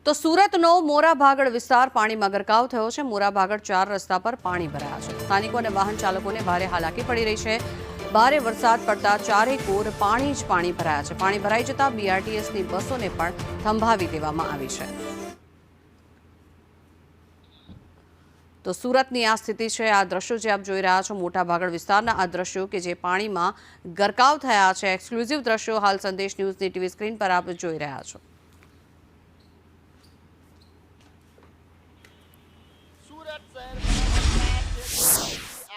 તો સુરતનો મોરાભાગડ વિસ્તાર પાણીમાં ગરકાવ થયો છે। મોરાભાગડ 4 રસ્તા પર પાણી ભરાયા છે। સ્થાનિકો અને વાહન ચાલકોને ભારે હાલાકી પડી રહી છે। ભારે વરસાદ પડતા ચારે કોર પાણી જ પાણી ભરાયા છે। પાણી ભરાઈ જતા બીઆરટીએસની બસોને પણ થંભાવી દેવામાં આવી છે। તો સુરતની આ સ્થિતિ છે। આ દ્રશ્યો જે આપ જોઈ રહ્યા છો મોટાભાગડ વિસ્તારના આ દ્રશ્યો કે જે પાણીમાં ગરકાવ થયા છે। એક્સક્લુઝિવ દ્રશ્યો હાલ સંદેશ ન્યૂઝની ટીવી સ્ક્રીન પર આપ જોઈ રહ્યા છો।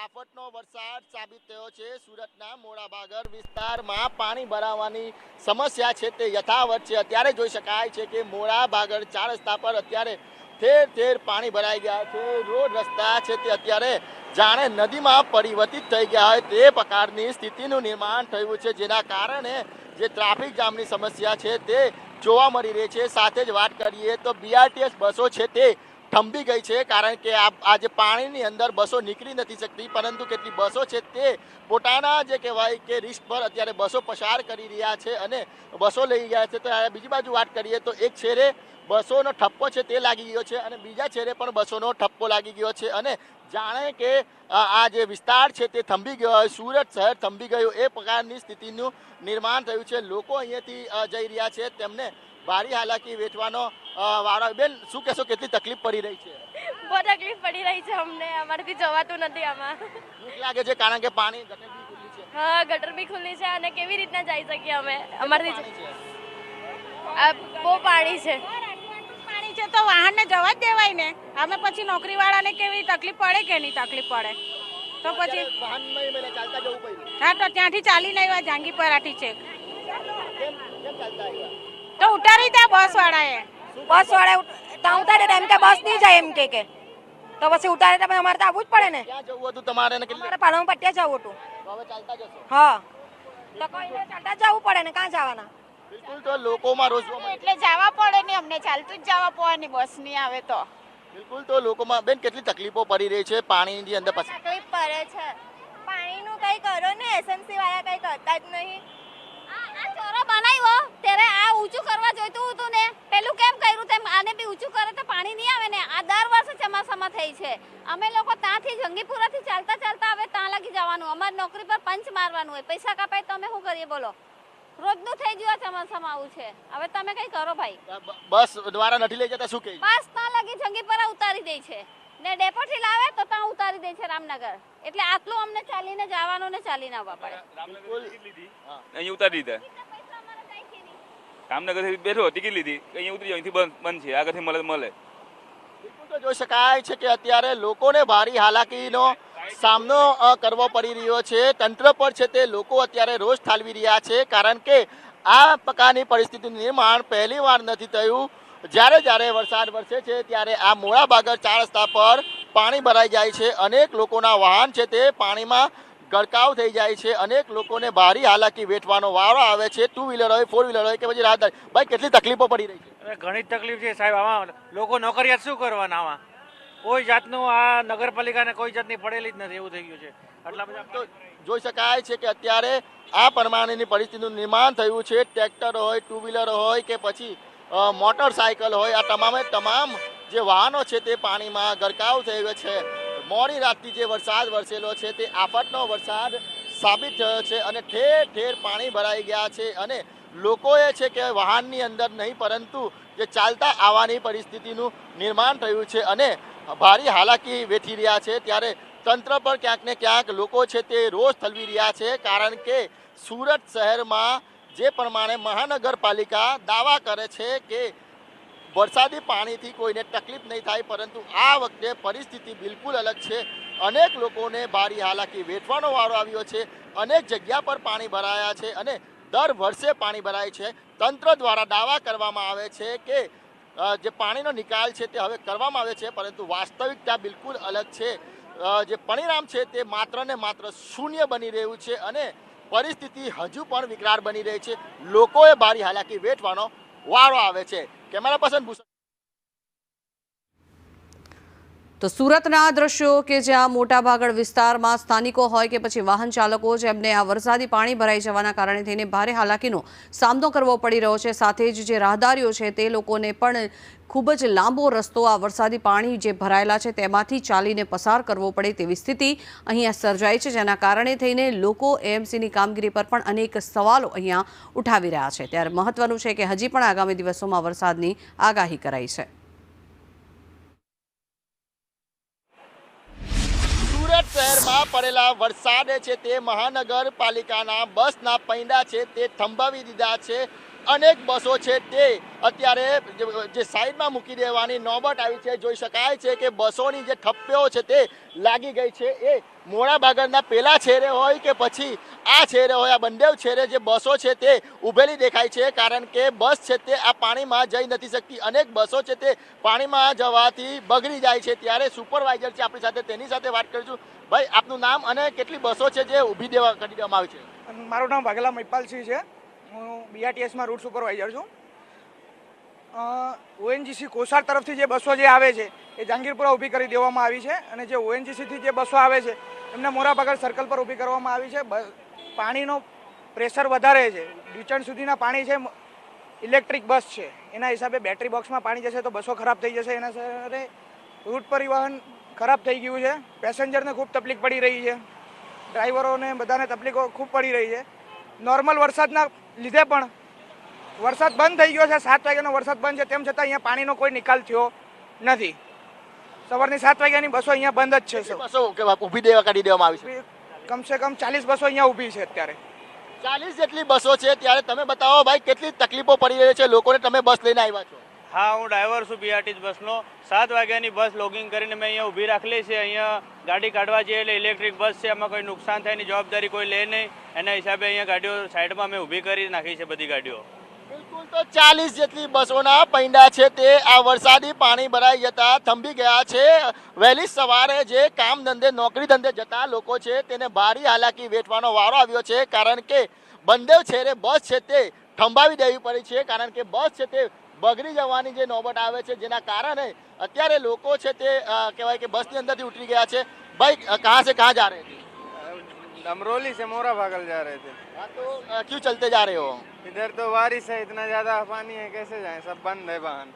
આફતનો વરસાદ સાબિત થયો છે। સુરતના મોરાભાગડ વિસ્તારમાં પાણી ભરાવાની સમસ્યા છે તે યથાવત છે। અત્યારે જોઈ શકાય છે કે મોરાભાગડ 4 રસ્તા પર અત્યારે ઠેર ઠેર પાણી ભરાઈ ગયા છે। રોડ રસ્તા છે તે અત્યારે જાણે નદીમાં પરિવર્તિત થઈ ગયા હોય તે પ્રકારની સ્થિતિનું નિર્માણ થયું છે, જેના કારણે જે ટ્રાફિક જામની સમસ્યા છે તે જોવા મળી રહી છે। સાથે જ વાત કરીએ તો બીઆરટીએસ બસો છે તે થંભી ગઈ છે, કારણ કે આજે પાણીની અંદર બસો નીકળી નથી શકતી, પરંતુ કેટલી બસો છે તે પોતાના જે કહેવાય કે રિસ્ક પર અત્યારે બસો પસાર કરી રહ્યા છે અને બસો લઈ ગયા છે। તો બીજી બાજુ વાત કરીએ તો એક છેડે બસોનો ઠપ્પો છે તે લાગી ગયો છે અને બીજા છેડે પણ બસોનો ઠપ્પો લાગી ગયો છે અને જાણે કે આ જે વિસ્તાર છે તે થંભી ગયો હોય, સુરત શહેર થંભી ગયું એ પ્રકારની સ્થિતિનું નિર્માણ થયું છે। લોકો અહીંયાથી જઈ રહ્યા છે, તેમને ભારી હાલાકી વેઠવાનો વારો। બેન, શું કહેશો, કેટલી તકલીફ પડી રહી છે? બહુ તકલીફ પડી રહી છે અમને, અમારાથી જવાતું નથી આમાં। ભૂખ લાગે છે કારણ કે પાણી ગટર બી ખુલ્લી છે। હા, ગટર બી ખુલ્લી છે અને કેવી રીતના જઈ શકીએ અમે? અમારાથી બહુ પાણી છે। પાણી છે તો વાહનને જવા જ દેવાય ને। અમે પછી નોકરી વાળાને કેવી તકલીફ પડે કે નહીં તકલીફ પડે તો પછી વાહનમાં ચાલતા જવું પડ્યું। હા, તો ત્યાંથી ચાલીને આવ્યા જાંગીપરાથી છે કેમ ચાલતા આવ્યા? તો ઉતારી દે બસ વાળાએ। બસ વાળા ત્યાં ઉતારે એમ કે બસ નહીં જાય એમ કે તો પછી ઉતારે તો અમારે તો આવવું જ પડે ને। ક્યાં જવું હતું તમારે ને? અમારે પાલમ પટ્યા જવું હતું। તો હવે ચાલતા જશો? હા, તો કોઈને ચાલતા જવું પડે ને, કાં જવાના? બિલકુલ, તો લોકોમાં રોજ એટલે જવા પડે ને, અમને ચાલતું જ જવા પડે, બસ નહીં આવે તો। બિલકુલ, તો લોકોમાં બેન કેટલી તકલીફો પડી રહી છે પાણીની અંદર? પછી તકલીફ પડે છે, પાણીનું કંઈ કરો ને, એસએમસી વાળા કંઈ કરતા જ નહીં। આ ચોરો બનાવ્યો ત્યારે આ ઊંચું કરવા જોઈતું હતું ને, પેલું કેમ કર્યું તેમ આને બી ઊંચું કરે તો પાણી નહીં આવે ને। આ દર વર્ષે ચોમાસામાં થઈ છે। અમે લોકો ત્યાંથી જંગીપુરાથી ચાલતા ચાલતા હવે ત્યાં લાગી જવાનું, અમારી નોકરી પર પંચ મારવાનું હોય, પૈસા કપાય તો અમે શું કરીએ બોલો? રોજનું થઈ ગયું ચોમાસામાં આવું છે। હવે તમે કઈ કરો ભાઈ? બસ દ્વારા નથી લઈ જતા, શું કહે? બસ ત્યાં લાગી જંગીપુરા ઉતારી દે છે ને ડેપોથી લાવે તો ત્યાં ઉતારી દે છે રામનગર। એટલે આટલું અમને ચાલીને જવાનું ને ચાલીને આવવા પડે। અહીં ઉતારી દીધા, રામનગર થી બેઠો ટિકિટ લીધી, અહીંયા ઉતરી અહીંથી બંધ છે, આગળથી મળે મળે। બિલકુલ, તો જોઈ શકાય છે કે અત્યારે લોકોને ભારી હાલાકીનો સામનો કરવો પડી રહ્યો છે। તંત્ર પર છે તે લોકો અત્યારે રોષ ઠાલવી રહ્યા છે, કારણ કે આ પ્રકારની પરિસ્થિતિનું નિર્માણ પહેલી વાર નથી થયું। જ્યારે વરસાદ વરસે છે ત્યારે આ મોરાભાગડ 4 રસ્તા પર પાણી ભરાઈ જાય છે, અનેક લોકોના વાહન છે તે પાણીમાં ગરકાવ થઈ જાય છે, અનેક લોકોને ભારી હાલાકી વેઠવાનો વારો આવે છે। 2 વ્હીલર હોય, 4 વ્હીલર હોય કે પછી રાહદારી। ભાઈ, કેટલી તકલીફો પડી રહી છે? ઘણી તકલીફ છે સાહેબ। આમાં લોકો નોકરિયાત શું કરવાના? આમાં કોઈ જાતનું આ નગરપાલિકાને કોઈ જાતની પડેલી જ નથી, એવું થઈ ગયું છે। આટલા બધા તો જોઈ શકાય છે કે અત્યારે આ પ્રમાણેની પરિસ્થિતિનું નિર્માણ થયું છે। ટ્રેક્ટર હોય, 2 વ્હીલર હોય કે પછી મોટરસાયકલ હોય, આ તમામ જે વાહનો છે તે પાણીમાં ગરકાવ થઈ ગયો છે। મોડી રાતથી જે વરસાદ વરસેલો છે તે આફતનો વરસાદ સાબિત થયો છે અને ઠેર ઠેર પાણી ભરાઈ ગયા છે અને લોકોએ છે કે વાહનની અંદર નહીં પરંતુ જે ચાલતા આવવાની પરિસ્થિતિનું નિર્માણ થયું છે અને ભારી હાલાકી વેઠી રહ્યા છે। ત્યારે તંત્ર પર ક્યાંક ને ક્યાંક લોકો છે તે રોષ ઠલવી રહ્યા છે, કારણ કે સુરત શહેરમાં જે પ્રમાણે મહાનગરપાલિકા દાવા કરે છે કે વરસાદી પાણીથી કોઈને તકલીફ નહીં થાય, પરંતુ આ વખતે પરિસ્થિતિ બિલકુલ અલગ છે। અનેક લોકોને ભારી હાલાકી વેઠવાનો વારો આવ્યો છે, અનેક જગ્યા પર પાણી ભરાયા છે અને દર વર્ષે પાણી ભરાય છે। તંત્ર દ્વારા દાવા કરવામાં આવે છે કે જે પાણીનો નિકાલ છે તે હવે કરવામાં આવે છે, પરંતુ વાસ્તવિકતા બિલકુલ અલગ છે। જે પરિણામ છે તે માત્ર ને માત્ર શૂન્ય બની રહ્યું છે અને પરિસ્થિતિ હજુ પણ વિકરાળ બની રહી છે। લોકોએ ભારી હાલાકી વેઠવાનો વારો આવે છે। Camera person Bhushan. તો સુરતના આ દ્રશ્યો કે જ્યાં મોટાભાગડ વિસ્તારમાં સ્થાનિકો હોય કે પછી વાહન ચાલકો જેમને આ વરસાદી પાણી ભરાઈ જવાના કારણે થઈને ભારે હાલાકીનો સામનો કરવો પડી રહ્યો છે, સાથે જ જે રાહદારીઓ છે તે લોકોને પણ ખૂબ જ લાંબો રસ્તો આ વરસાદી પાણી જે ભરાયેલા છે તેમાંથી ચાલીને પસાર કરવો પડે તેવી સ્થિતિ અહીંયા સર્જાઈ છે, જેના કારણે થઈને લોકો એએમસીની કામગીરી પર પણ અનેક સવાલો અહીંયા ઉઠાવી રહ્યા છે। ત્યારે મહત્વનું છે કે હજી પણ આગામી દિવસોમાં વરસાદની આગાહી કરાઈ છે। સુરત શહેરમાં પડેલા વરસાદે છે તે મહાનગરપાલિકાના બસના પૈંડા છે તે થંભાવી દીધા છે। અનેક બસો છે તે અત્યારે જે સાઈડમાં મૂકી દેવાની નોબત આવી છે। જોઈ શકાય છે કે બસોની જે થપ્પીઓ છે તે લાગી ગઈ છે, એ મોડાભાગરના પેલા છેડે હોય કે પછી આ છેડે હોય, આ બંને છેડે જે બસો છે તે ઊભેલી દેખાય છે, કારણ કે બસ છે તે આ પાણીમાં જઈ નથી શકતી। અનેક બસો છે તે પાણીમાં જવાથી બગડી જાય છે। ત્યારે સુપરવાઇઝર છે આપણી સાથે, તેની સાથે વાત કરીશું। ભાઈ, આપનું નામ અને કેટલી બસો છે જે ઊભી કરી દેવામાં આવી છે? મારું નામ વાઘેલા મહિપાલસિંહ છે, હું બીઆરટીએસમાં રૂટ સુપરવાઇઝર છું। ઓએનજીસી કોસાડ તરફથી જે બસો જે આવે છે એ જહાંગીરપુરા ઊભી કરી દેવામાં આવી છે, અને જે ઓએનજીસીથી જે બસો આવે છે એમને મોરાભાગડ સર્કલ પર ઊભી કરવામાં આવી છે। પાણીનો પ્રેશર વધારે છે, ઢીચણ સુધીના પાણી છે, ઇલેક્ટ્રિક બસ છે, એના હિસાબે બેટરી બોક્સમાં પાણી જશે તો બસો ખરાબ થઈ જશે। એના સાથે રૂટ પરિવહન ખરાબ થઈ ગયું છે, પેસેન્જરને ખૂબ તકલીફ પડી રહી છે, ડ્રાઈવરોને બધાને તકલીફો ખૂબ પડી રહી છે। નોર્મલ વરસાદના લીધે પણ વરસાદ બંધ થઈ ગયો છે, 7 વાગ્યાનો વરસાદ બંધ છે, તેમ છતાં અહીંયા પાણીનો કોઈ નિકાલ થયો નથી। સવારની 7 વાગ્યાની બસો અહીંયા બંધ જ છે। બસો ઊભી કરી દેવામાં આવી છે, કમસે કમ 40 બસો અહીંયા ઊભી છે અત્યારે। 40 જેટલી બસો છે। ત્યારે તમે બતાવો ભાઈ, કેટલી તકલીફો પડી રહી છે લોકોને? તમે બસ લઈને આવ્યા છો? હા, હું ડ્રાઈવર છું બીઆરટીએસ બસનો। 7 વાગ્યાની બસ લોગિંગ કરીને મેં અહીંયા ઊભી રાખેલી છે। અહીંયા ગાડી કાઢવા જઈએ એટલે ઇલેક્ટ્રિક બસ છે, એમાં કોઈ નુકસાન થાય એની જવાબદારી કોઈ લે નહીં, એના હિસાબે અહીંયા ગાડીઓ સાઈડમાં મેં ઊભી કરી નાખી છે બધી ગાડીઓ। બિલકુલ, તો 40 જેટલી બસોના પૈંડા છે તે આ વરસાદી પાણી ભરાઈ જતા થંભી ગયા છે। વહેલી સવારે જે કામ ધંધે નોકરી ધંધે જતા લોકો છે તેને ભારી હાલાકી વેઠવાનો વારો આવ્યો છે, કારણ કે બંને છેડે બસ છે તે થંભાવી દેવી પડી છે, કારણ કે બસ છે તે બગડી જવાની જે નોબત આવે છે, જેના કારણે અત્યારે લોકો છે તે કહેવાય કે બસની અંદરથી ઉતરી ગયા છે। ભાઈ, કહાં से कहाँ जा रहे थे? अमरोली से मोराभागल जा रहे थे। हाँ, तो क्यों चलते जा रहे हो? इधर तो बारिश है, इतना ज्यादा पानी है, कैसे जाएं, सब बंद है वाहन।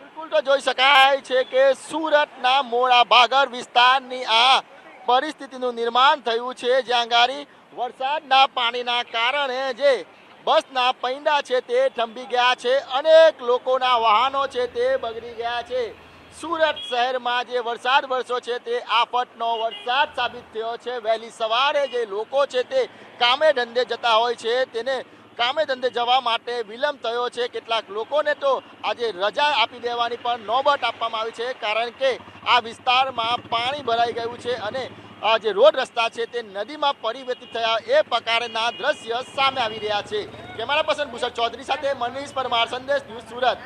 બિલકુલ, તો જોઈ શકાય છે કે સુરતના મોડાભાગડ વિસ્તારની આ પરિસ્થિતિનું નિર્માણ થયું છે, જ્યાં ગાડી વરસાદના પાણીના કારણે જે બસના પૈંડા છે તે થંભી ગયા છે, અનેક લોકોના વાહનો છે તે બગડી ગયા છે। સુરત શહેરમાં જે વરસાદ વરસ્યો છે તે આફતનો વરસાદ સાબિત થયો છે। વહેલી સવારે જે લોકો છે તે કામે ધંધે જતા હોય છે તેને કામે ધંધે જવા માટે વિલંબ થયો છે। કેટલાક લોકોને તો આજે રજા આપી દેવાની પણ નોબત આપવામાં આવી છે, કારણ કે આ વિસ્તારમાં પાણી ભરાઈ ગયું છે અને આ જે રોડ રસ્તા છે તે નદીમાં પરિવર્તિત થયા એ પ્રકારના દ્રશ્ય સામે આવી રહ્યા છે। કેમેરા પર્સન ભૂષણ ચૌધરી સાથે મનીષ પરમાર, સંદેશ ન્યૂઝ, સુરત।